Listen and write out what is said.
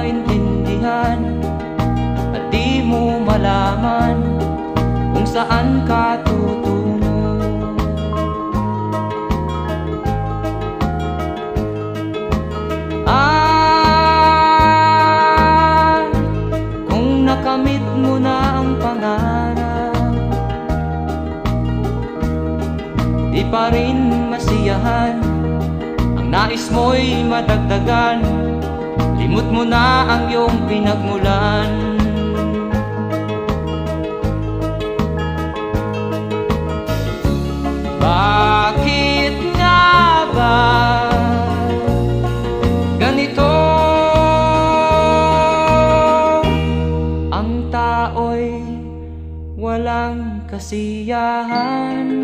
maintindihan at di mo malaman kung saan ka tutungo. Kung nakamit mo na ang pangarap, di pa rin masiyahan, ang nais mo'y madagdagan, limot mo na ang iyong pinagmulan. Bakit nga ba ganito? Ang tao'y walang kasiyahan.